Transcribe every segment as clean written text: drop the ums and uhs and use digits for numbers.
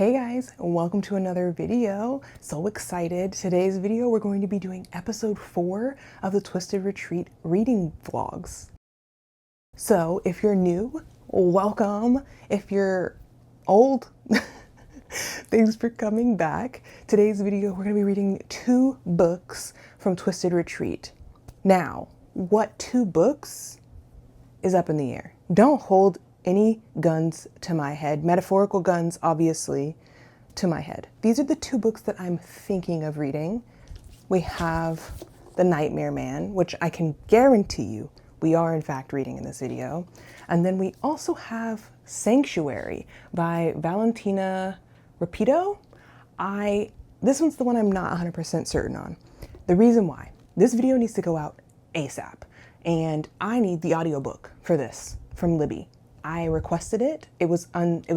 Hey guys, welcome to another video. So excited. Today's video, we're going to be doing episode 4 of the Twisted Retreat reading vlogs. So if you're new, welcome. If you're old, thanks for coming back. Today's video, we're going to be reading 2 books from Twisted Retreat. Now, what 2 books is up in the air. Don't hold any guns to my head, metaphorical guns, obviously, to my head. These are the 2 books that I'm thinking of reading. We have The Nightmare Man, which I can guarantee you we are in fact reading in this video. And then we also have Sanctuary by Valentina Rapido. This one's the one I'm not 100% certain on. The reason why, this video needs to go out ASAP, and I need the audiobook for this from Libby. I requested it. It was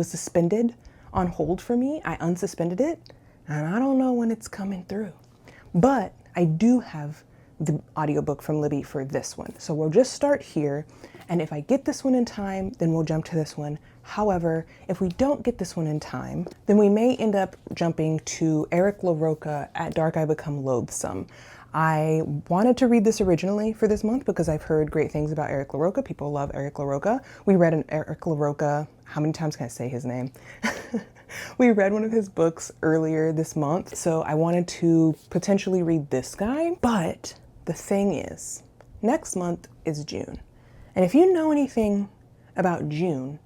suspended on hold for me. I unsuspended it, and I don't know when it's coming through. But I do have the audiobook from Libby for this one. So we'll just start here, and if I get this one in time, then we'll jump to this one. However, if we don't get this one in time, then we may end up jumping to Eric LaRocca, At Dark I Become Loathsome. I wanted to read this originally for this month because I've heard great things about Eric LaRocca. People love Eric LaRocca. We read an Eric LaRocca, how many times can I say his name? We read one of his books earlier this month, so I wanted to potentially read this guy. But the thing is, next month is June. And if you know anything about June,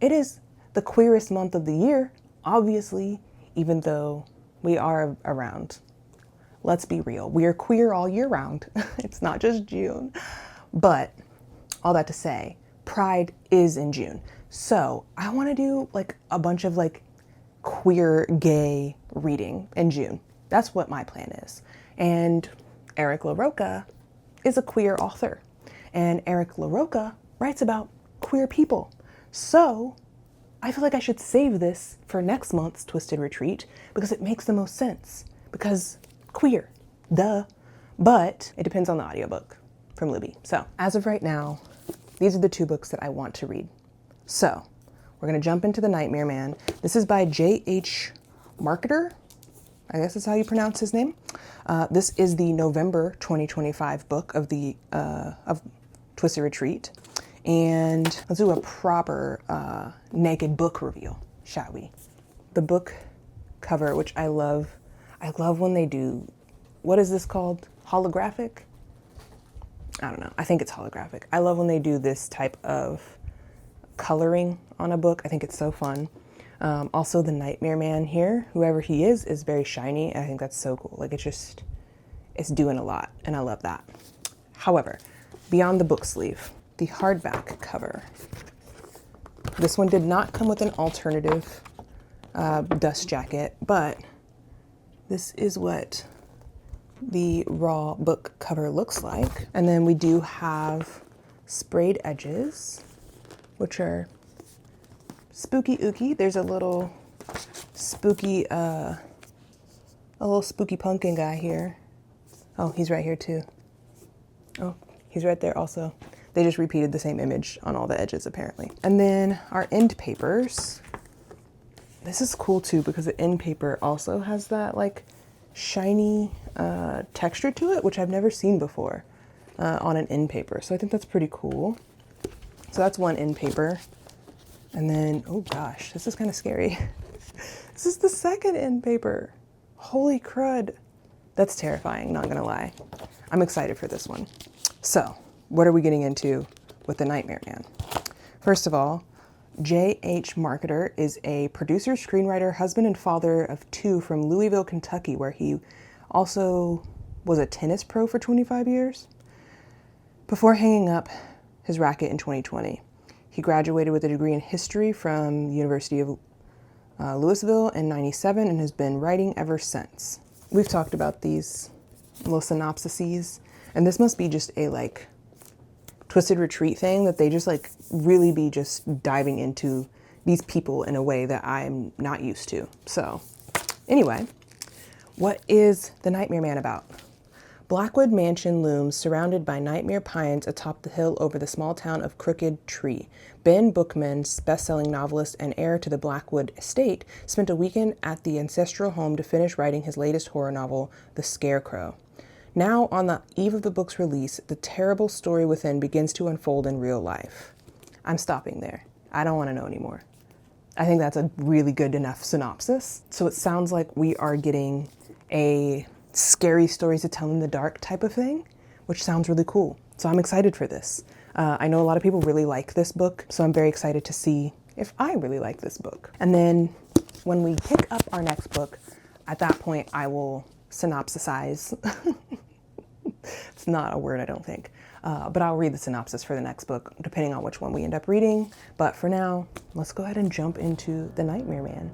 it is the queerest month of the year, obviously, even though we are around. Let's be real. We are queer all year round. It's not just June. But all that to say, Pride is in June. So I want to do like a bunch of like queer gay reading in June. That's what my plan is. And Eric LaRocca is a queer author. And Eric LaRocca writes about queer people. So I feel like I should save this for next month's Twisted Retreat because it makes the most sense. Because queer, duh. But it depends on the audiobook from Libby. So as of right now, these are the 2 books that I want to read. So we're gonna jump into The Nightmare Man. This is by J.H. Marketer. I guess that's how you pronounce his name. This is the November 2025 book of the of Twisted Retreat. And let's do a proper naked book reveal, shall we? The book cover, which I love when they do, what is this called? Holographic? I don't know. I think it's holographic. I love when they do this type of coloring on a book. I think it's so fun. Also, the Nightmare Man here, whoever he is very shiny. I think that's so cool. Like it's doing a lot, and I love that. However, beyond the book sleeve, the hardback cover. This one did not come with an alternative dust jacket, but this is what the raw book cover looks like. And then we do have sprayed edges, which are spooky ooky. There's a little spooky pumpkin guy here. Oh, he's right here too. Oh, he's right there also. They just repeated the same image on all the edges apparently. And then our end papers. This is cool too because the end paper also has that like shiny texture to it, which I've never seen before on an end paper. So I think that's pretty cool. So that's one end paper. And then, oh gosh, this is kind of scary. This is the second end paper. Holy crud. That's terrifying, not gonna lie. I'm excited for this one. So what are we getting into with The Nightmare Man? First of all, J.H. Marketer is a producer, screenwriter, husband, and father of 2 from Louisville, Kentucky, where he also was a tennis pro for 25 years before hanging up his racket in 2020. He graduated with a degree in history from the University of Louisville in '97 and has been writing ever since. We've talked about these little synopsises, and this must be just a like Twisted Retreat thing that they just like really be just diving into these people in a way that I'm not used to. So anyway, what is The Nightmare Man about? Blackwood Mansion looms surrounded by nightmare pines atop the hill over the small town of Crooked Tree. Ben Bookman's best-selling novelist and heir to the Blackwood estate spent a weekend at the ancestral home to finish writing his latest horror novel, The Scarecrow. Now, on the eve of the book's release, the terrible story within begins to unfold in real life. I'm stopping there. I don't want to know anymore. I think that's a really good enough synopsis. So it sounds like we are getting a scary stories to tell in the dark type of thing, which sounds really cool. So I'm excited for this. I know a lot of people really like this book, so I'm very excited to see if I really like this book. And then when we pick up our next book, at that point I will synopsisize. It's not a word, I don't think. But I'll read the synopsis for the next book, depending on which one we end up reading. But for now, let's go ahead and jump into The Nightmare Man.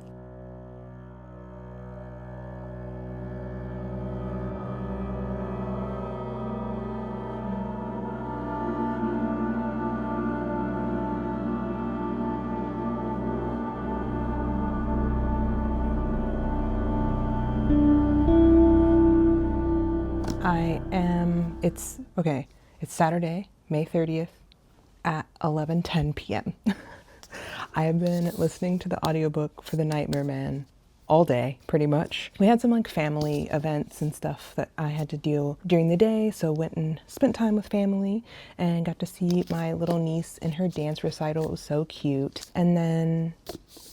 It's Saturday, May 30th at 11:10 p.m. I have been listening to the audiobook for The Nightmare Man all day, pretty much. We had some like family events and stuff that I had to deal during the day, so went and spent time with family and got to see my little niece in her dance recital. It was so cute. And then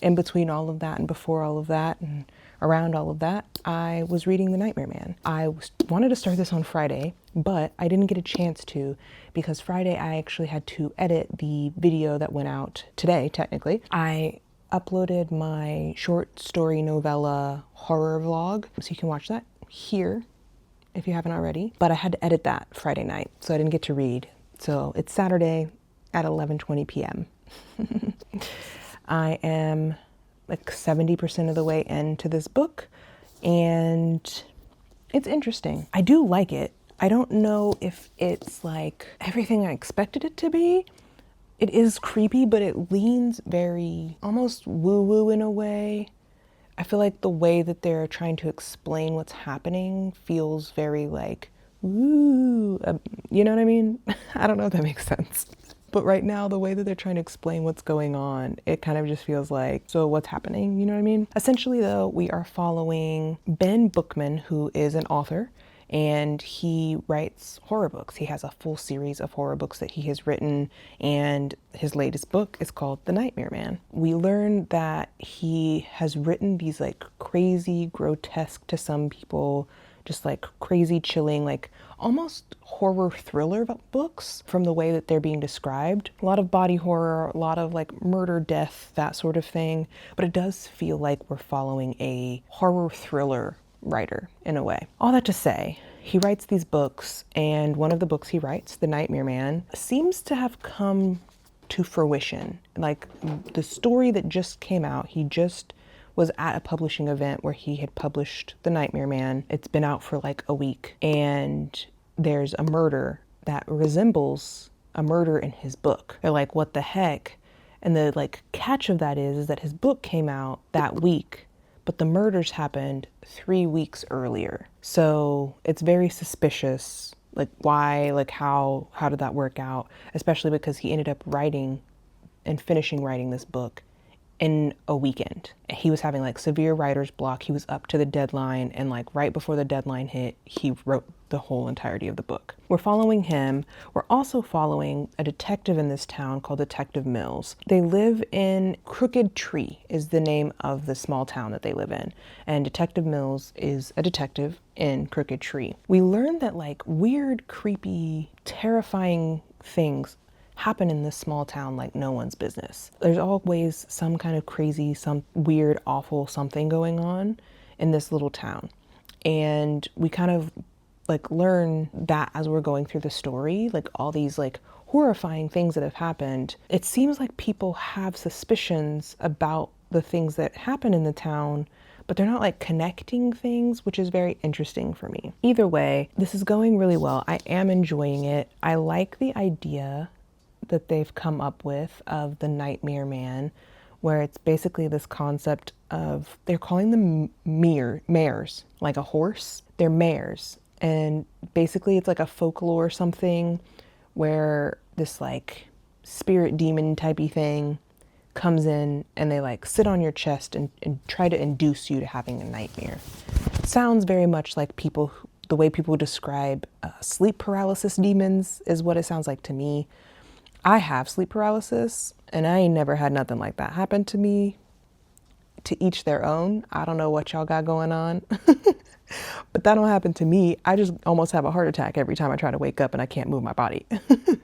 in between all of that and before all of that and around all of that, I was reading The Nightmare Man. I wanted to start this on Friday, but I didn't get a chance to because Friday I actually had to edit the video that went out today, technically. I uploaded my short story novella horror vlog, so you can watch that here if you haven't already. But I had to edit that Friday night, so I didn't get to read. So it's Saturday at 11:20 p.m. I am like 70% of the way into this book, and it's interesting. I do like it. I don't know if it's like everything I expected it to be. It is creepy, but it leans very almost woo-woo in a way. I feel like the way that they're trying to explain what's happening feels very like, woo, you know what I mean? I don't know if that makes sense. But right now, the way that they're trying to explain what's going on, it kind of just feels like, so what's happening? You know what I mean? Essentially, though, we are following Ben Bookman, who is an author, and he writes horror books. He has a full series of horror books that he has written, and his latest book is called The Nightmare Man. We learn that he has written these like crazy, grotesque to some people, just like crazy, chilling, like almost horror thriller books from the way that they're being described. A lot of body horror, a lot of like murder, death, that sort of thing. But it does feel like we're following a horror thriller writer in a way. All that to say, he writes these books, and one of the books he writes, The Nightmare Man, seems to have come to fruition. Like the story that just came out, he just was at a publishing event where he had published The Nightmare Man. It's been out for like a week, and there's a murder that resembles a murder in his book. They're like, what the heck? And the like catch of that is that his book came out that week, but the murders happened 3 weeks earlier. So it's very suspicious. Like why, like how did that work out? Especially because he ended up writing and finishing writing this book in a weekend. He was having like severe writer's block. He was up to the deadline, and like right before the deadline hit, he wrote the whole entirety of the book. We're following him. We're also following a detective in this town called Detective Mills. They live in Crooked Tree is the name of the small town that they live in. And Detective Mills is a detective in Crooked Tree. We learn that like weird, creepy, terrifying things happen in this small town like no one's business. There's always some kind of crazy, some weird, awful something going on in this little town. And we kind of like learn that as we're going through the story, like all these like horrifying things that have happened. It seems like people have suspicions about the things that happen in the town, but they're not like connecting things, which is very interesting for me. Either way, this is going really well. I am enjoying it. I like the idea that they've come up with of the Nightmare Man, where it's basically this concept of, they're calling them mares, like a horse. They're mares, And basically it's like a folklore or something where this like spirit demon typey thing comes in and they like sit on your chest and try to induce you to having a nightmare. It sounds very much like the way people describe sleep paralysis demons is what it sounds like to me. I have sleep paralysis and I ain't never had nothing like that happen to me. To each their own. I don't know what y'all got going on, but that don't happen to me. I just almost have a heart attack every time I try to wake up and I can't move my body.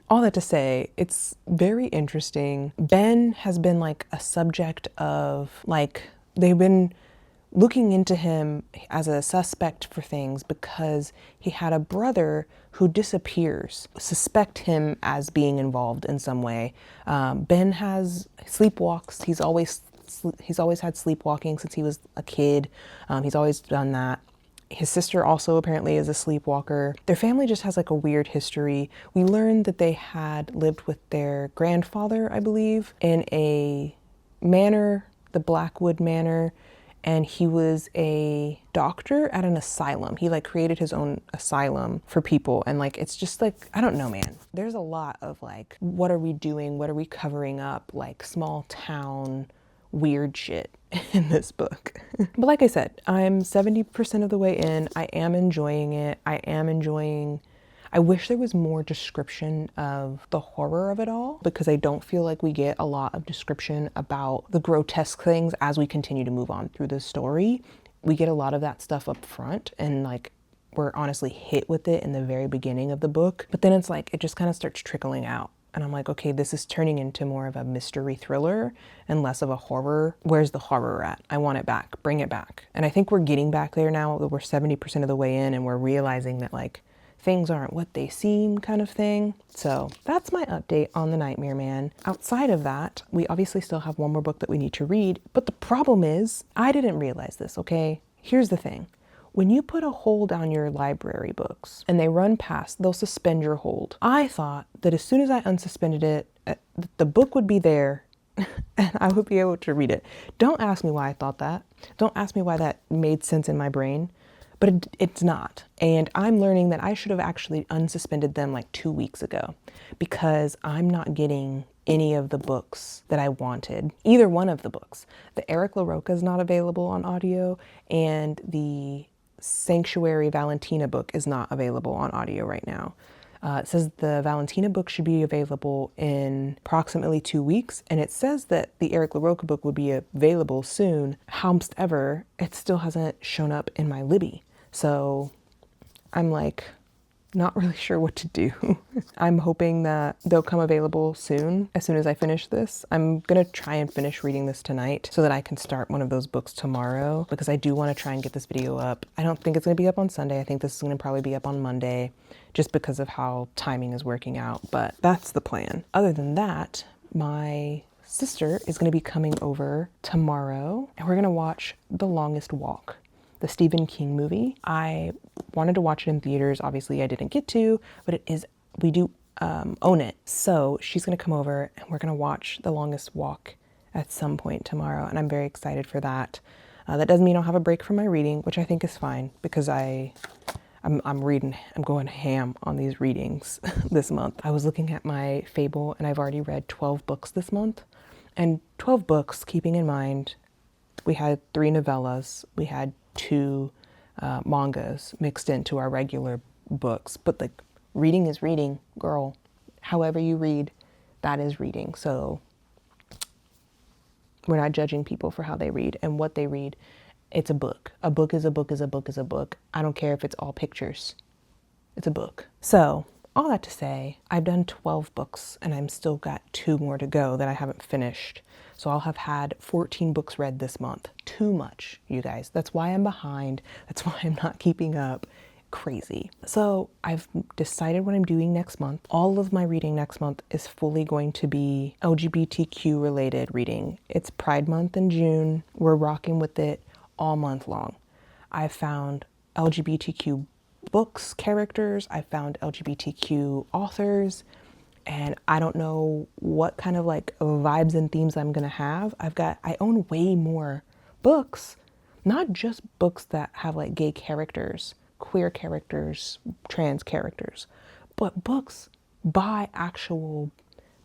All that to say, it's very interesting. Ben has been like a subject of like, they've been looking into him as a suspect for things because he had a brother who disappears, suspect him as being involved in some way. Ben has sleepwalks. He's always had sleepwalking since he was a kid. He's always done that. His sister also apparently is a sleepwalker. Their family just has like a weird history. We learned that they had lived with their grandfather, I believe, in a manor, the Blackwood Manor, and he was a doctor at an asylum. He like created his own asylum for people. And like, it's just like, I don't know, man. There's a lot of like, what are we doing? What are we covering up? Like small town weird shit in this book. But like I said, I'm 70% of the way in. I am enjoying it. I wish there was more description of the horror of it all, because I don't feel like we get a lot of description about the grotesque things as we continue to move on through the story. We get a lot of that stuff up front and like we're honestly hit with it in the very beginning of the book, but then it's like it just kind of starts trickling out. And I'm like, okay, this is turning into more of a mystery thriller and less of a horror. Where's the horror at? I want it back. Bring it back. And I think we're getting back there now that we're 70% of the way in and we're realizing that like things aren't what they seem kind of thing. So that's my update on The Nightmare Man. Outside of that, we obviously still have one more book that we need to read. But the problem is, I didn't realize this, okay? Here's the thing. When you put a hold on your library books and they run past, they'll suspend your hold. I thought that as soon as I unsuspended it, the book would be there and I would be able to read it. Don't ask me why I thought that. Don't ask me why that made sense in my brain, but it's not. And I'm learning that I should have actually unsuspended them like 2 weeks ago because I'm not getting any of the books that I wanted. Either one of the books. The Eric LaRocca is not available on audio and the Sanctuary Valentina book is not available on audio right now. It says the Valentina book should be available in approximately 2 weeks, and it says that the Eric LaRocca book would be available soon. However, it still hasn't shown up in my Libby. So I'm like, not really sure what to do. I'm hoping that they'll come available soon as I finish this. I'm gonna try and finish reading this tonight so that I can start one of those books tomorrow because I do want to try and get this video up. I don't think it's gonna be up on Sunday. I think this is gonna probably be up on Monday just because of how timing is working out, but that's the plan. Other than that, my sister is gonna be coming over tomorrow and we're gonna watch The Longest Walk, the Stephen King movie. I wanted to watch it in theaters. Obviously I didn't get to, but we do own it. So she's gonna come over and we're gonna watch The Longest Walk at some point tomorrow. And I'm very excited for that. That doesn't mean I'll have a break from my reading, which I think is fine because I'm going ham on these readings this month. I was looking at my Fable and I've already read 12 books this month. And 12 books, keeping in mind, we had 3 novellas, we had 2 mangas mixed into our regular books, but like reading is reading, girl. However you read, that is reading. So we're not judging people for how they read and what they read. It's a book. A book is a book is a book is a book. I don't care if it's all pictures. It's a book. So all that to say, I've done 12 books and I'm still got 2 more to go that I haven't finished. So I'll have had 14 books read this month. Too much, you guys. That's why I'm behind. That's why I'm not keeping up. Crazy. So I've decided what I'm doing next month. All of my reading next month is fully going to be LGBTQ related reading. It's Pride Month in June. We're rocking with it all month long. I've found LGBTQ books, characters. I found LGBTQ authors. And I don't know what kind of like vibes and themes I'm gonna have. I own way more books, not just books that have like gay characters, queer characters, trans characters, but books by actual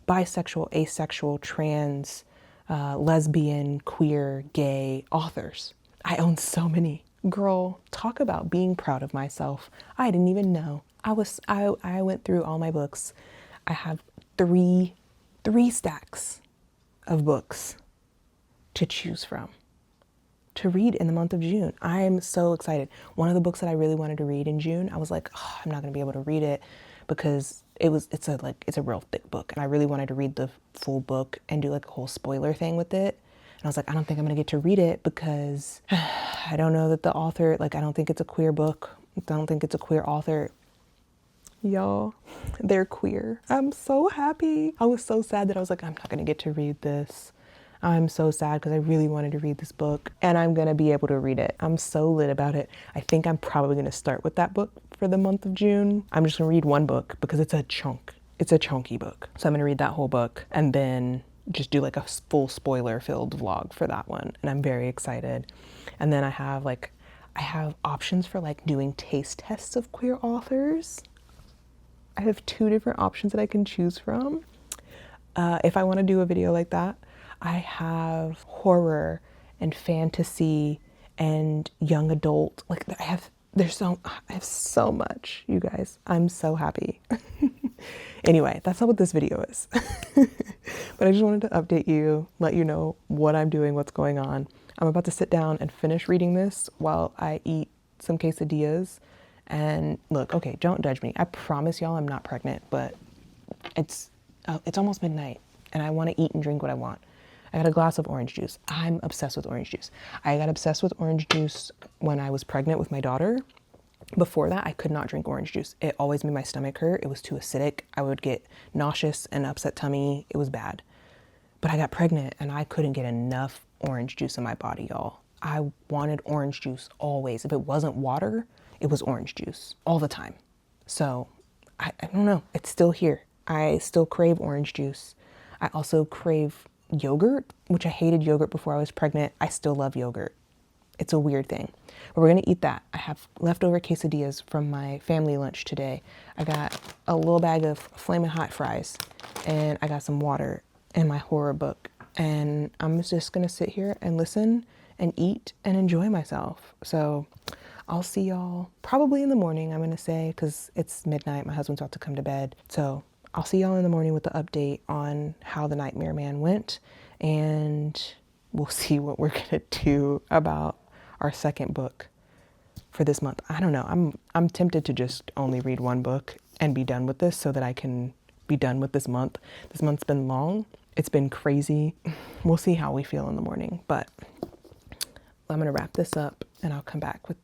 bisexual, asexual, trans, lesbian, queer, gay authors. I own so many. Girl, talk about being proud of myself. I didn't even know. I went through all my books. I have three stacks of books to choose from to read in the month of June. I'm so excited. One of the books that I really wanted to read in June, I was like, oh, I'm not gonna be able to read it because it's a real thick book, and I really wanted to read the full book and do like a whole spoiler thing with it. And I was like, I don't think I'm gonna get to read it because I don't know that the author, like, I don't think it's a queer book. I don't think it's a queer author. Y'all, they're queer. I'm so happy. I was so sad that I was like, I'm not gonna get to read this. I'm so sad because I really wanted to read this book, and I'm gonna be able to read it. I'm so lit about it. I think I'm probably gonna start with that book for the month of June. I'm just gonna read one book because it's a chunk. It's a chunky book. So I'm gonna read that whole book and then just do like a full spoiler filled vlog for that one. And I'm very excited. And then I have options for like doing taste tests of queer authors. I have 2 different options that I can choose from. If I want to do a video like that, I have horror and fantasy and young adult. Like I have so much, you guys. I'm so happy. Anyway, that's not what this video is. But I just wanted to update you, let you know what I'm doing, what's going on. I'm about to sit down and finish reading this while I eat some quesadillas. And look, okay, don't judge me. I promise y'all I'm not pregnant, but it's almost midnight and I want to eat and drink what I want. I got a glass of orange juice. I'm obsessed with orange juice. I got obsessed with orange juice when I was pregnant with my daughter. Before that, I could not drink orange juice. It always made my stomach hurt. It was too acidic. I would get nauseous and upset tummy. It was bad. But I got pregnant and I couldn't get enough orange juice in my body, y'all. I wanted orange juice always. If it wasn't water, it was orange juice all the time. So I don't know. It's still here. I still crave orange juice. I also crave yogurt, which I hated yogurt before I was pregnant. I still love yogurt. It's a weird thing. But we're gonna eat that. I have leftover quesadillas from my family lunch today. I got a little bag of Flamin' Hot fries and I got some water and my horror book. And I'm just gonna sit here and listen and eat and enjoy myself. So I'll see y'all probably in the morning, I'm gonna say, because it's midnight. My husband's about to come to bed. So I'll see y'all in the morning with the update on how the Nightmare Man went. And we'll see what we're gonna do about our second book for this month. I don't know. I'm tempted to just only read one book and be done with this so that I can be done with this month. This month's been long. It's been crazy. We'll see how we feel in the morning, but I'm gonna wrap this up and I'll come back with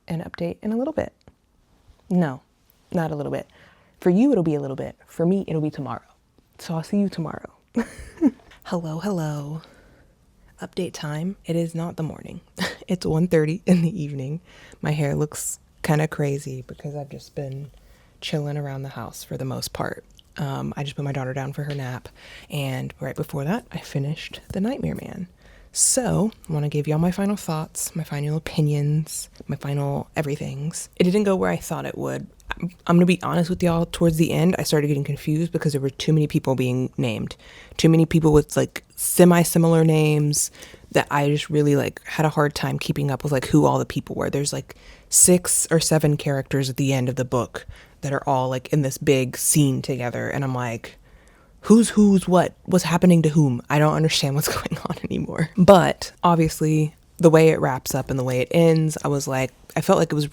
an update in a little bit. No, not a little bit. For you, it'll be a little bit. For me, it'll be tomorrow. So I'll see you tomorrow. Hello. Update time. It is not the morning. It's 1:30 in the evening. My hair looks kind of crazy because I've just been chilling around the house for the most part. I just put my daughter down for her nap, and right before that, I finished The Nightmare Man. So, I want to give y'all my final thoughts, my final opinions, my final everythings. It didn't go where I thought it would. I'm going to be honest with y'all, towards the end, I started getting confused because there were too many people being named. Too many people with like semi-similar names that I just really like had a hard time keeping up with like who all the people were. There's like 6 or 7 characters at the end of the book that are all like in this big scene together. And I'm like, who's what's happening to whom? I don't understand what's going on anymore. But obviously the way it wraps up and the way it ends, I was like, I felt like it was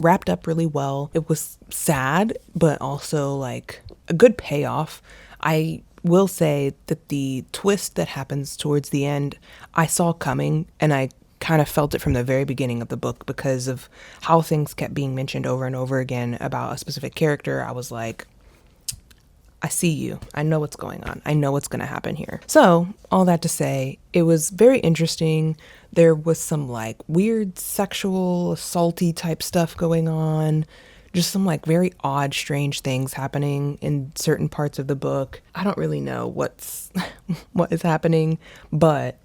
wrapped up really well. It was sad, but also like a good payoff. I will say that the twist that happens towards the end, I saw coming, and I kind of felt it from the very beginning of the book because of how things kept being mentioned over and over again about a specific character. I was like, I see you. I know what's going on. I know what's going to happen here. So all that to say, it was very interesting. There was some like weird sexual assaulty type stuff going on. Just some like very odd, strange things happening in certain parts of the book. I don't really know what is happening, but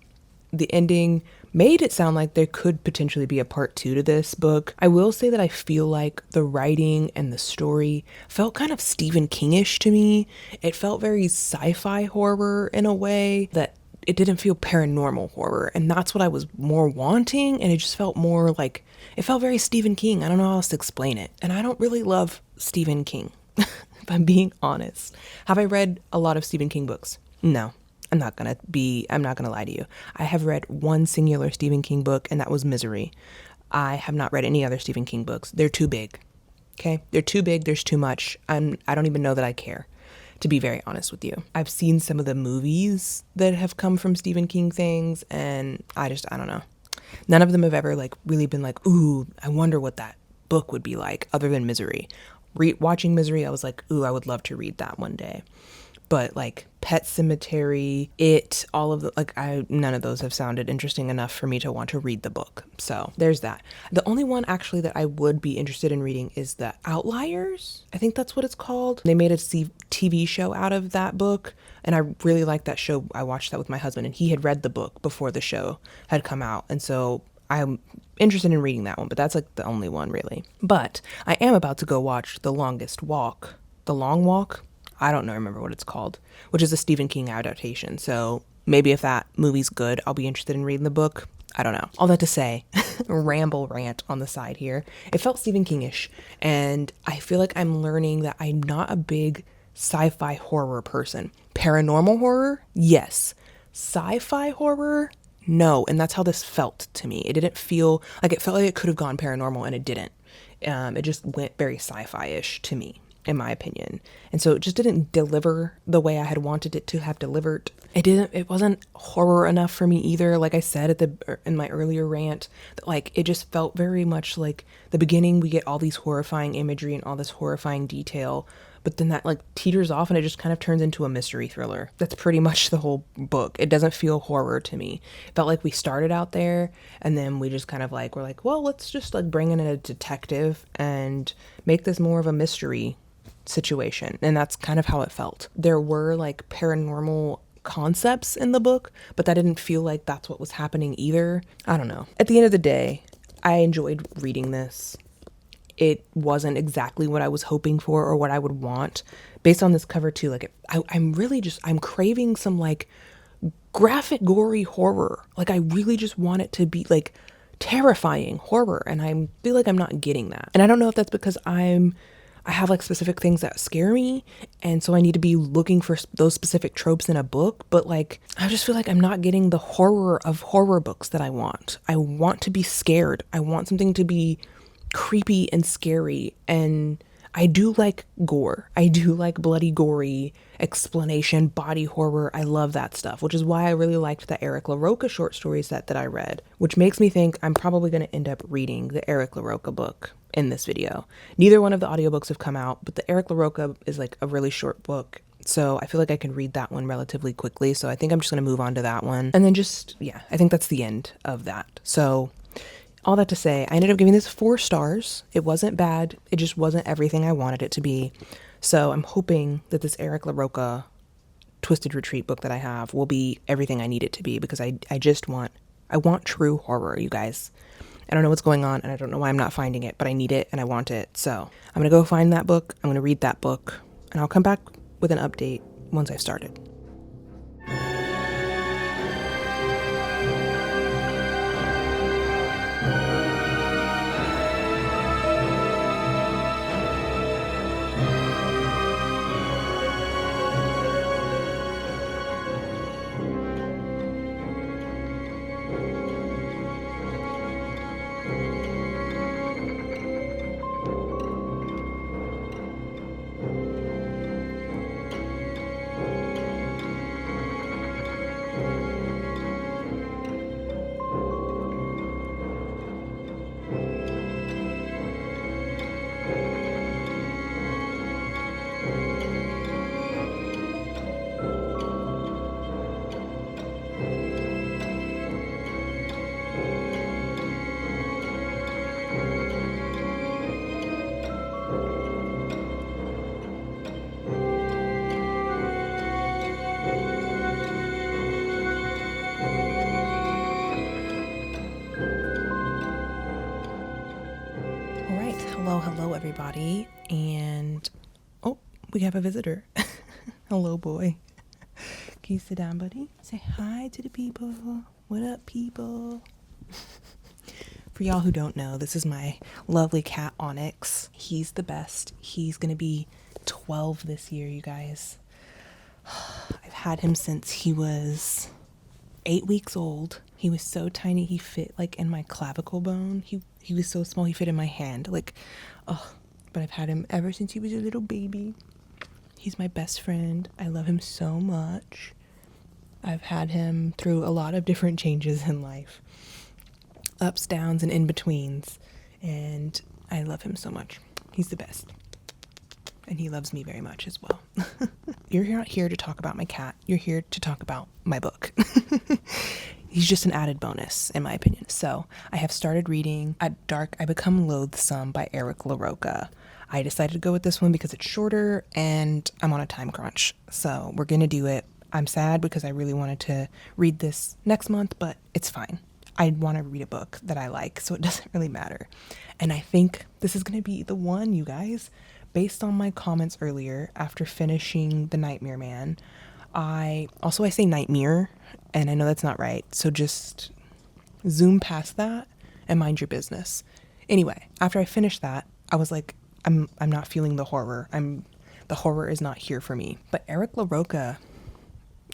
the ending made it sound like there could potentially be a part 2 to this book. I will say that I feel like the writing and the story felt kind of Stephen King-ish to me. It felt very sci-fi horror in a way that it didn't feel paranormal horror, and that's what I was more wanting, and it just felt more like, it felt very Stephen King. I don't know how else to explain it. And I don't really love Stephen King, if I'm being honest. Have I read a lot of Stephen King books? No. I'm not gonna lie to you. I have read one singular Stephen King book, and that was Misery. I have not read any other Stephen King books. They're too big. Okay? They're too big, there's too much. I don't even know that I care, to be very honest with you. I've seen some of the movies that have come from Stephen King things, and I don't know. None of them have ever like really been like, ooh, I wonder what that book would be like, other than Misery. Watching Misery, I was like, ooh, I would love to read that one day. But like Pet Sematary, all of the, none of those have sounded interesting enough for me to want to read the book. So there's that. The only one actually that I would be interested in reading is The Outliers. I think that's what it's called. They made a TV show out of that book, and I really liked that show. I watched that with my husband, and he had read the book before the show had come out. And so I'm interested in reading that one, but that's like the only one really. But I am about to go watch The Long Walk. I don't know, remember what it's called, which is a Stephen King adaptation. So maybe if that movie's good, I'll be interested in reading the book. I don't know. All that to say, rant on the side here. It felt Stephen King-ish, and I feel like I'm learning that I'm not a big sci-fi horror person. Paranormal horror? Yes. Sci-fi horror? No. And that's how this felt to me. It felt like it could have gone paranormal, and it didn't. It just went very sci-fi-ish to me, in my opinion. And so it just didn't deliver the way I had wanted it to have delivered. It wasn't horror enough for me either. Like I said in my earlier rant, that like it just felt very much like the beginning, we get all these horrifying imagery and all this horrifying detail, but then that like teeters off and it just kind of turns into a mystery thriller. That's pretty much the whole book. It doesn't feel horror to me. It felt like we started out there and then we just kind of like, we're like, well, let's just like bring in a detective and make this more of a mystery situation. And that's kind of how it felt. There were like paranormal concepts in the book, but that didn't feel like that's what was happening either. I don't know. At the end of the day, I enjoyed reading this. It wasn't exactly what I was hoping for or what I would want based on this cover too. Like I'm craving some like graphic, gory horror. Like I really just want it to be like terrifying horror, and I feel like I'm not getting that. And I don't know if that's because I have like specific things that scare me, and so I need to be looking for those specific tropes in a book, but like I just feel like I'm not getting the horror of horror books that I want. I want to be scared. I want something to be creepy and scary, and I do like gore. I do like bloody, gory explanation, body horror. I love that stuff, which is why I really liked the Eric LaRocca short story set that I read, which makes me think I'm probably going to end up reading the Eric LaRocca book in this video. Neither one of the audiobooks have come out, but the Eric LaRocca is like a really short book, so I feel like I can read that one relatively quickly. So I think I'm just going to move on to that one, and then I think that's the end of that. So all that to say, I ended up giving this 4 stars. It wasn't bad. It just wasn't everything I wanted it to be. So I'm hoping that this Eric LaRocca Twisted Retreat book that I have will be everything I need it to be, because I want true horror, you guys. I don't know what's going on, and I don't know why I'm not finding it, but I need it and I want it. So I'm going to go find that book. I'm going to read that book, and I'll come back with an update once I've started. Hello, everybody. And, oh, we have a visitor. Hello, boy. Can you sit down, buddy? Say hi to the people. What up, people? For y'all who don't know, this is my lovely cat, Onyx. He's the best. He's gonna be 12 this year, you guys. I've had him since he was 8 weeks old. He was so tiny, he fit like in my clavicle bone. He was so small, he fit in my hand. But I've had him ever since he was a little baby. He's my best friend. I love him so much. I've had him through a lot of different changes in life. Ups, downs, and in-betweens. And I love him so much. He's the best. And he loves me very much as well. You're not here to talk about my cat. You're here to talk about my book. He's just an added bonus, in my opinion. So I have started reading At Dark I Become Loathsome by Eric LaRocca. I decided to go with this one because it's shorter and I'm on a time crunch. So we're going to do it. I'm sad because I really wanted to read this next month, but it's fine. I want to read a book that I like, so it doesn't really matter. And I think this is going to be the one, you guys. Based on my comments earlier after finishing The Nightmare Man, I say nightmare, and I know that's not right, so just zoom past that and mind your business. Anyway, after I finished that, I was like, I'm not feeling the horror. The horror is not here for me. But Eric LaRocca,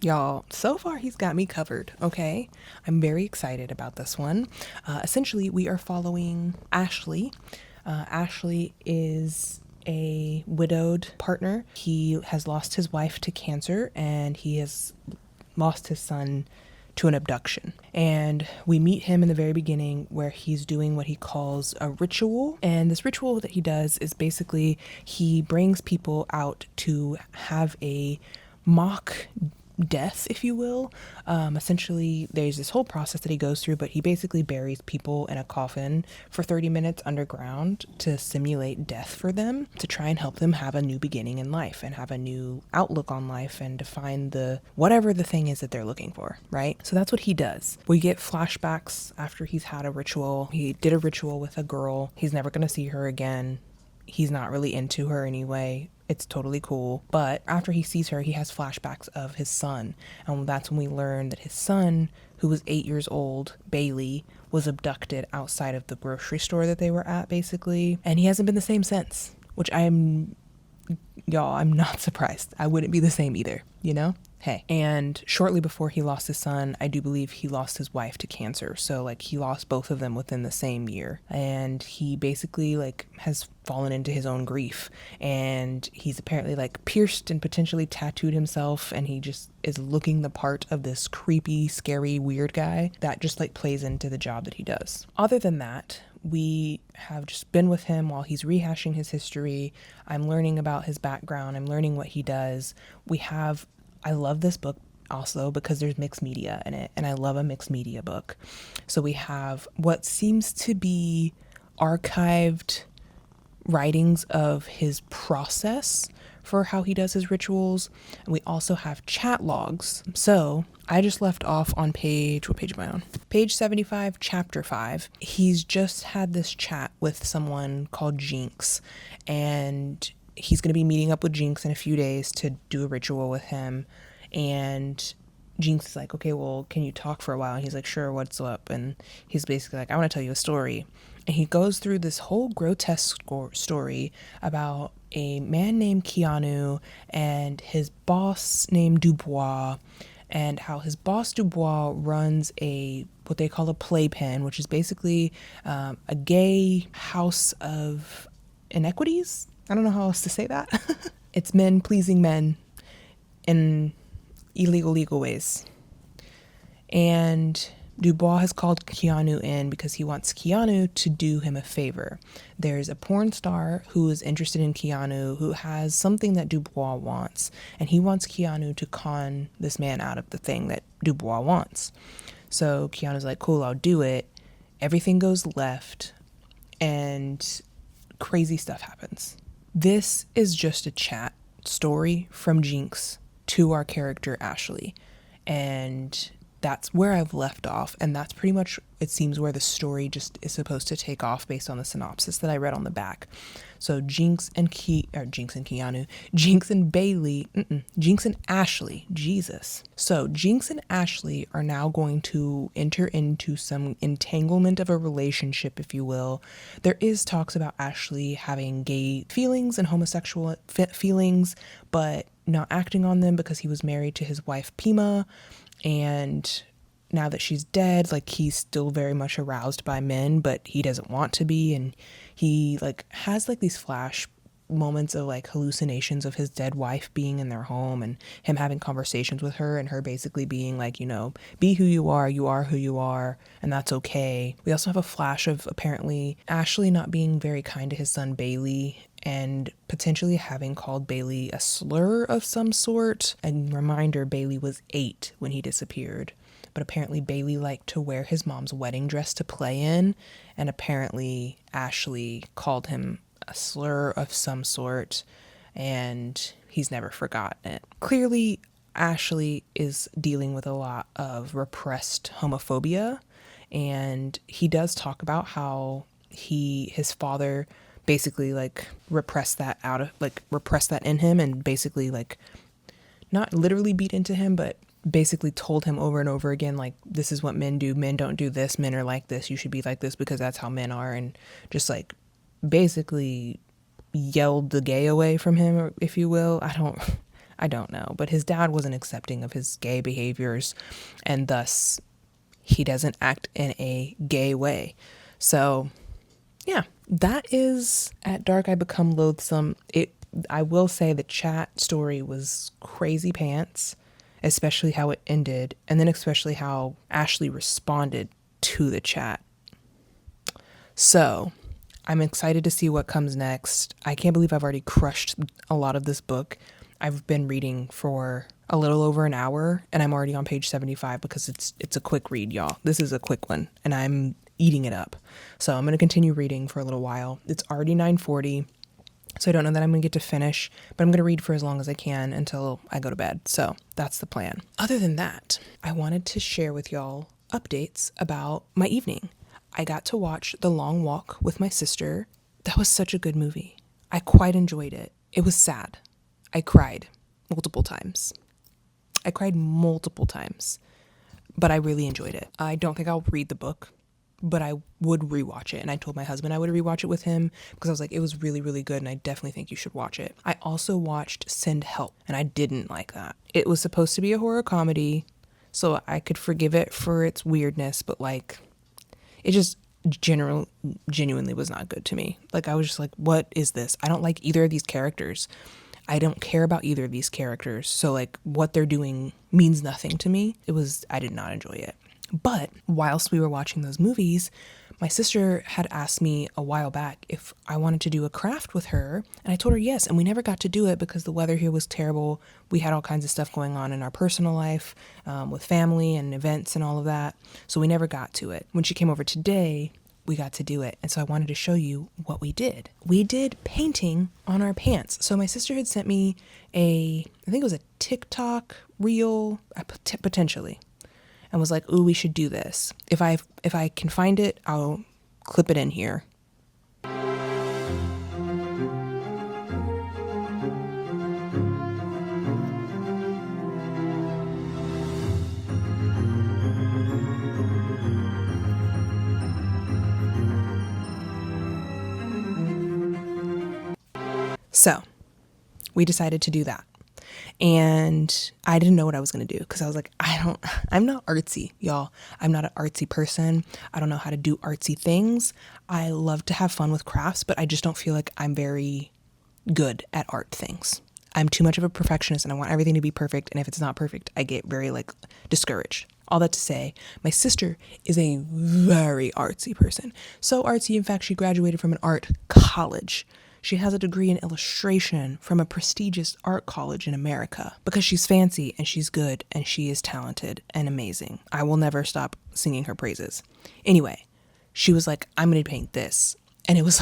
y'all, so far he's got me covered, okay? I'm very excited about this one. Essentially, we are following Ashley. Ashley is a widowed partner. He has lost his wife to cancer and he has lost his son to an abduction. And we meet him in the very beginning where he's doing what he calls a ritual. And this ritual that he does is basically he brings people out to have a mock death, if you will. Essentially, there's this whole process that he goes through, but he basically buries people in a coffin for 30 minutes underground to simulate death for them, to try and help them have a new beginning in life and have a new outlook on life and to find whatever the thing is that they're looking for, right? So that's what he does. We get flashbacks after he's had a ritual. He did a ritual with a girl. He's never going to see her again. He's not really into her anyway. It's totally cool. But after he sees her, he has flashbacks of his son. And that's when we learn that his son, who was 8 years old, Bailey, was abducted outside of the grocery store that they were at, basically. And he hasn't been the same since, which I'm not surprised. I wouldn't be the same either, you know? Hey. And shortly before he lost his son, I do believe he lost his wife to cancer. So he lost both of them within the same year. And he basically has fallen into his own grief. And he's apparently pierced and potentially tattooed himself. And he just is looking the part of this creepy, scary, weird guy that just plays into the job that he does. Other than that, we have just been with him while he's rehashing his history. I'm learning about his background. I'm learning what he does. I love this book also because there's mixed media in it, and I love a mixed media book. So we have what seems to be archived writings of his process for how he does his rituals. And we also have chat logs. So I just left off on what page am I on? Page 75, chapter 5. He's just had this chat with someone called Jinx, and he's going to be meeting up with Jinx in a few days to do a ritual with him. And Jinx is like, okay, well, can you talk for a while? And he's like, sure, what's up? And he's basically like, I want to tell you a story. And he goes through this whole grotesque story about a man named Keanu and his boss named Dubois, and how his boss Dubois runs what they call a playpen, which is basically a gay house of inequities. I don't know how else to say that. It's men pleasing men in legal ways. And Dubois has called Keanu in because he wants Keanu to do him a favor. There's a porn star who is interested in Keanu who has something that Dubois wants, and he wants Keanu to con this man out of the thing that Dubois wants. So Keanu's like, cool, I'll do it. Everything goes left, and crazy stuff happens. This is just a chat story from Jinx to our character Ashley, and that's where I've left off, and that's pretty much, it seems, where the story just is supposed to take off based on the synopsis that I read on the back. So Jinx and Ashley, Jesus. So Jinx and Ashley are now going to enter into some entanglement of a relationship, if you will. There is talks about Ashley having gay feelings and homosexual feelings, but not acting on them because he was married to his wife Pima, and now that she's dead, like, he's still very much aroused by men, but he doesn't want to be, and he like has like these flash moments of like hallucinations of his dead wife being in their home and him having conversations with her, and her basically being like, you know, be who you are who you are, and that's okay. We also have a flash of apparently Ashley not being very kind to his son Bailey, and potentially having called Bailey a slur of some sort. And reminder, Bailey was 8 when he disappeared. But apparently Bailey liked to wear his mom's wedding dress to play in, and apparently Ashley called him a slur of some sort, and he's never forgotten it. Clearly, Ashley is dealing with a lot of repressed homophobia, and he does talk about how his father basically like repressed that in him, and basically like not literally beat into him, but basically told him over and over again, like, this is what men do, men don't do this, men are like this, you should be like this because that's how men are, and just like basically yelled the gay away from him, if you will. I don't know, but his dad wasn't accepting of his gay behaviors, and thus he doesn't act in a gay way. So yeah, that is At Dark I Become Loathsome. I will say the chat story was crazy pants, especially how it ended, and then especially how Ashley responded to the chat. So I'm excited to see what comes next. I can't believe I've already crushed a lot of this book. I've been reading for a little over an hour, and I'm already on page 75 because it's a quick read, y'all. This is a quick one, and I'm eating it up. So I'm going to continue reading for a little while. It's already 9:40. So I don't know that I'm going to get to finish, but I'm going to read for as long as I can until I go to bed. So that's the plan. Other than that, I wanted to share with y'all updates about my evening. I got to watch The Long Walk with my sister. That was such a good movie. I quite enjoyed it. It was sad. I cried multiple times. But I really enjoyed it. I don't think I'll read the book, but I would rewatch it. And I told my husband I would rewatch it with him because I was like, it was really, really good, and I definitely think you should watch it. I also watched Send Help, and I didn't like that. It was supposed to be a horror comedy, so I could forgive it for its weirdness, but like, it just genuinely was not good to me. Like, I was just like, what is this? I don't like either of these characters. I don't care about either of these characters. So like, what they're doing means nothing to me. I did not enjoy it. But whilst we were watching those movies, my sister had asked me a while back if I wanted to do a craft with her, and I told her yes, and we never got to do it because the weather here was terrible. We had all kinds of stuff going on in our personal life, with family and events and all of that, so we never got to it. When she came over today, we got to do it, and so I wanted to show you what we did. We did painting on our pants. So my sister had sent me I think it was a TikTok reel, potentially, and was like, ooh, we should do this. If I can find it, I'll clip it in here. So we decided to do that. And I didn't know what I was going to do because I was like, I'm not artsy, y'all. I'm not an artsy person. I don't know how to do artsy things. I love to have fun with crafts, but I just don't feel like I'm very good at art things. I'm too much of a perfectionist and I want everything to be perfect. And if it's not perfect, I get very discouraged. All that to say, my sister is a very artsy person. So artsy, in fact, she graduated from an art college. She has a degree in illustration from a prestigious art college in America because she's fancy and she's good and she is talented and amazing. I will never stop singing her praises. Anyway, she was like, I'm going to paint this. And it was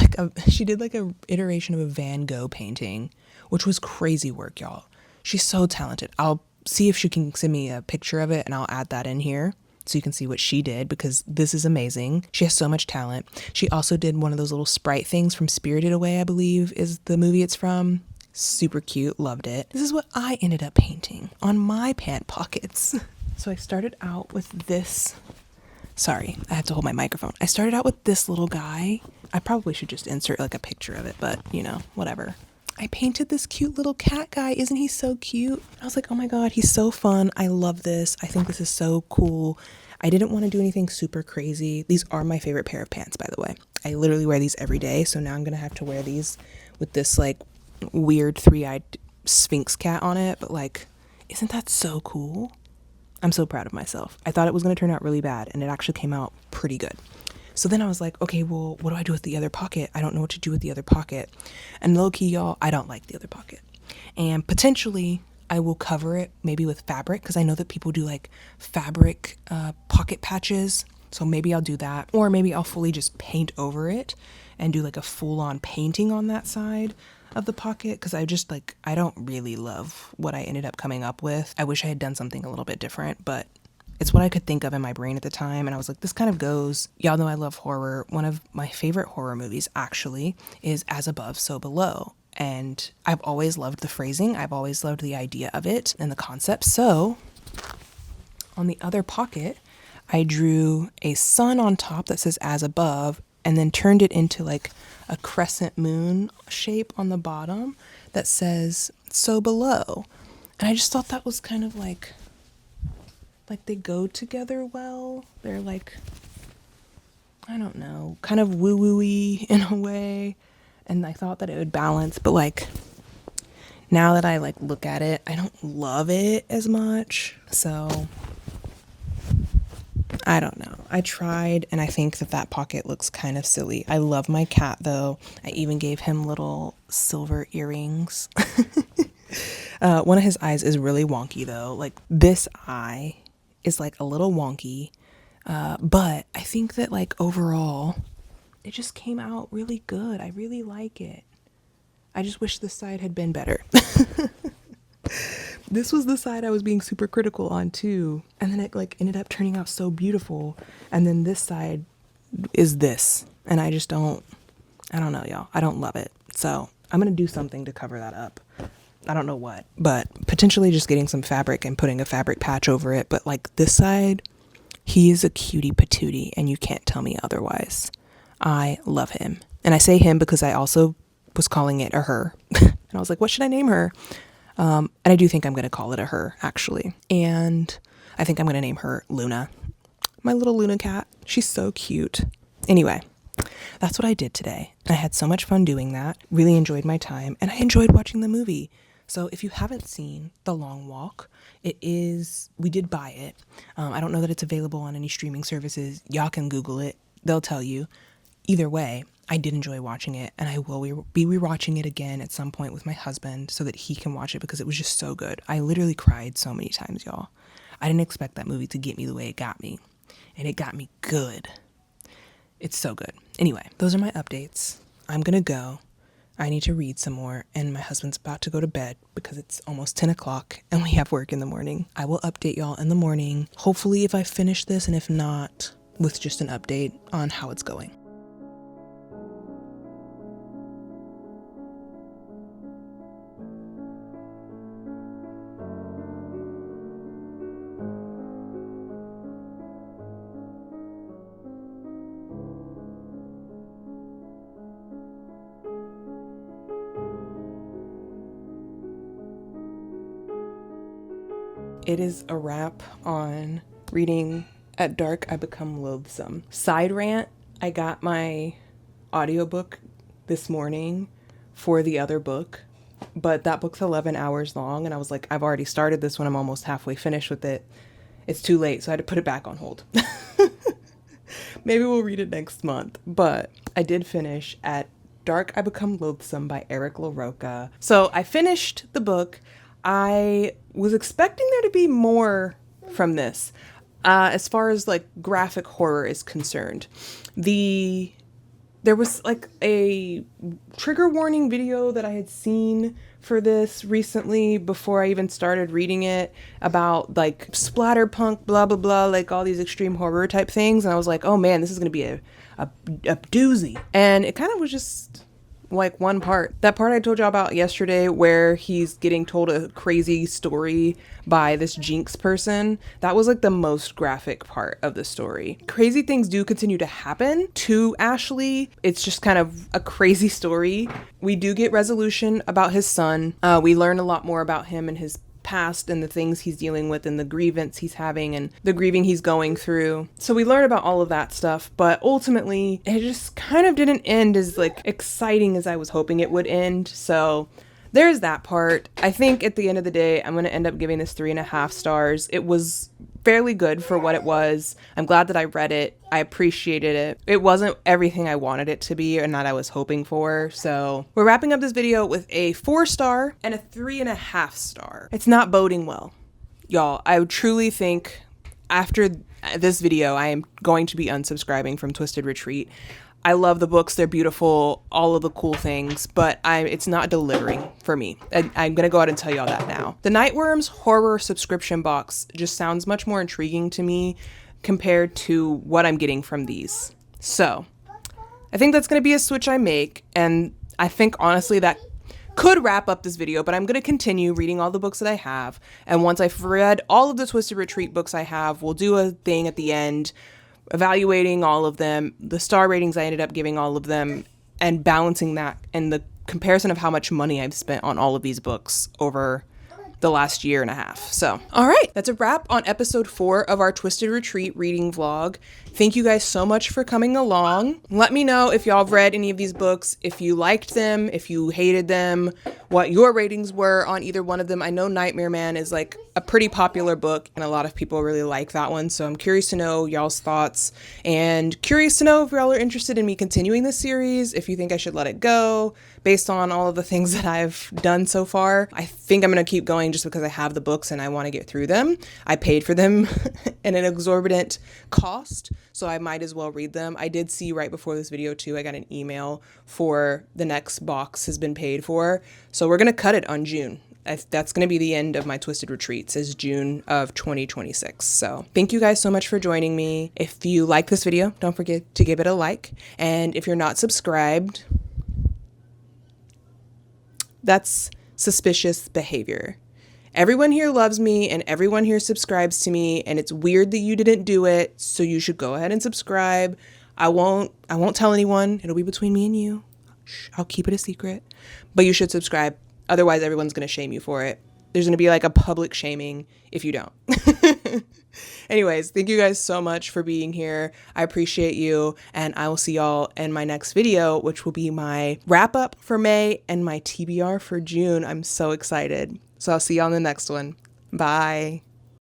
she did a iteration of a Van Gogh painting, which was crazy work, y'all. She's so talented. I'll see if she can send me a picture of it and I'll add that in here. so you can see what she did, because this is amazing. She has so much talent. She also did one of those little sprite things from Spirited Away, I believe is the movie it's from. Super cute, loved it. This is what I ended up painting on my pant pockets. So I started out with this. Sorry, I have to hold my microphone. I started out with this little guy. I probably should just insert like a picture of it, but you know, whatever. I painted this cute little cat guy. Isn't he so cute? I was like, oh my God, he's so fun. I love this. I think this is so cool. I didn't want to do anything super crazy. These are my favorite pair of pants, by the way. I literally wear these every day. So now I'm going to have to wear these with this like weird three-eyed Sphinx cat on it. But like, isn't that so cool? I'm so proud of myself. I thought it was going to turn out really bad, and it actually came out pretty good. So then I was like, okay, well, what do I do with the other pocket? I don't know what to do with the other pocket. And low-key, y'all, I don't like the other pocket. And potentially, I will cover it maybe with fabric, because I know that people do like fabric pocket patches. So maybe I'll do that. Or maybe I'll fully just paint over it and do like a full-on painting on that side of the pocket, because I don't really love what I ended up coming up with. I wish I had done something a little bit different, but it's what I could think of in my brain at the time, and I was like, this kind of goes. Y'all know I love horror. One of my favorite horror movies, actually, is As Above, So Below. And I've always loved the phrasing. I've always loved the idea of it and the concept. So on the other pocket, I drew a sun on top that says As Above, and then turned it into like a crescent moon shape on the bottom that says So Below. And I just thought that was kind of like they go together well. They're like, I don't know, kind of woo-woo-y in a way. And I thought that it would balance, but like now that I like look at it, I don't love it as much. So I don't know. I tried, and I think that pocket looks kind of silly. I love my cat though. I even gave him little silver earrings. One of his eyes is really wonky though. Like this eye is like a little wonky, but I think that like overall it just came out really good. I really like it. I just wish this side had been better. This was the side I was being super critical on too, and then it like ended up turning out so beautiful. And then this side is this, and I don't know, y'all. I don't love it. So I'm gonna do something to cover that up. I don't know what, but potentially just getting some fabric and putting a fabric patch over it. But like this side, he is a cutie patootie, and you can't tell me otherwise. I love him. And I say him because I also was calling it a her. And I was like, what should I name her? And I do think I'm going to call it a her, actually. And I think I'm going to name her Luna. My little Luna cat. She's so cute. Anyway, that's what I did today. I had so much fun doing that. Really enjoyed my time. And I enjoyed watching the movie. So if you haven't seen The Long Walk, we did buy it. I don't know that it's available on any streaming services. Y'all can Google it. They'll tell you. Either way, I did enjoy watching it, and I will be rewatching it again at some point with my husband so that he can watch it, because it was just so good. I literally cried so many times, y'all. I didn't expect that movie to get me the way it got me, and it got me good. It's so good. Anyway, those are my updates. I'm gonna go. I need to read some more, and my husband's about to go to bed because it's almost 10 o'clock and we have work in the morning. I will update y'all in the morning, hopefully if I finish this, and if not, with just an update on how it's going. It is a wrap on reading At Dark I Become Loathsome. Side rant, I got my audiobook this morning for the other book, but that book's 11 hours long, and I was like, I've already started this one. I'm almost halfway finished with it. It's too late, so I had to put it back on hold. Maybe we'll read it next month, but I did finish At Dark I Become Loathsome by Eric LaRocca. So I finished the book. I was expecting there to be more from this, as far as like graphic horror is concerned. The there was like a trigger warning video that I had seen for this recently before I even started reading it about like splatterpunk, blah, blah, blah, like all these extreme horror type things. And I was like, oh man, this is going to be a doozy. And it kind of was just like one part. That part I told y'all about yesterday where he's getting told a crazy story by this Jinx person. That was like the most graphic part of the story. Crazy things do continue to happen to Ashley. It's just kind of a crazy story. We do get resolution about his son. We learn a lot more about him and his past and the things he's dealing with and the grievance he's having and the grieving he's going through. So we learn about all of that stuff, but ultimately it just kind of didn't end as like exciting as I was hoping it would end. So there's that part. I think at the end of the day, I'm going to end up giving this 3.5 stars. It was fairly good for what it was. I'm glad that I read it. I appreciated it. It wasn't everything I wanted it to be and that I was hoping for. So we're wrapping up this video with a 4-star and a 3.5 star. It's not boding well. Y'all, I truly think after this video, I am going to be unsubscribing from Twisted Retreat. I love the books. They're beautiful, all of the cool things, but it's not delivering for me. I'm going to go out and tell y'all that now. The Nightworms horror subscription box just sounds much more intriguing to me compared to what I'm getting from these. So I think that's going to be a switch I make. And I think honestly that could wrap up this video, but I'm going to continue reading all the books that I have. And once I've read all of the Twisted Retreat books I have, we'll do a thing at the end evaluating all of them, the star ratings I ended up giving all of them, and balancing that and the comparison of how much money I've spent on all of these books over the last year and a half. So, all right, that's a wrap on episode 4 of our Twisted Retreat reading vlog. Thank you guys so much for coming along. Let me know if y'all have read any of these books, if you liked them, if you hated them, what your ratings were on either one of them. I know Nightmare Man is like a pretty popular book and a lot of people really like that one. So I'm curious to know y'all's thoughts and curious to know if y'all are interested in me continuing this series, if you think I should let it go based on all of the things that I've done so far. I think I'm going to keep going just because I have the books and I want to get through them. I paid for them at an exorbitant cost, so I might as well read them. I did see right before this video too, I got an email for the next box has been paid for. So we're going to cut it on June. That's going to be the end of my Twisted Retreats is June of 2026. So thank you guys so much for joining me. If you like this video, don't forget to give it a like. And if you're not subscribed, that's suspicious behavior. Everyone here loves me and everyone here subscribes to me, and it's weird that you didn't do it, so you should go ahead and subscribe. I won't tell anyone. It'll be between me and you. Shh, I'll keep it a secret. But you should subscribe. Otherwise, everyone's going to shame you for it. There's going to be like a public shaming if you don't. Anyways, thank you guys so much for being here. I appreciate you, and I will see y'all in my next video, which will be my wrap up for May and my TBR for June. I'm so excited. So I'll see y'all in the next one. Bye.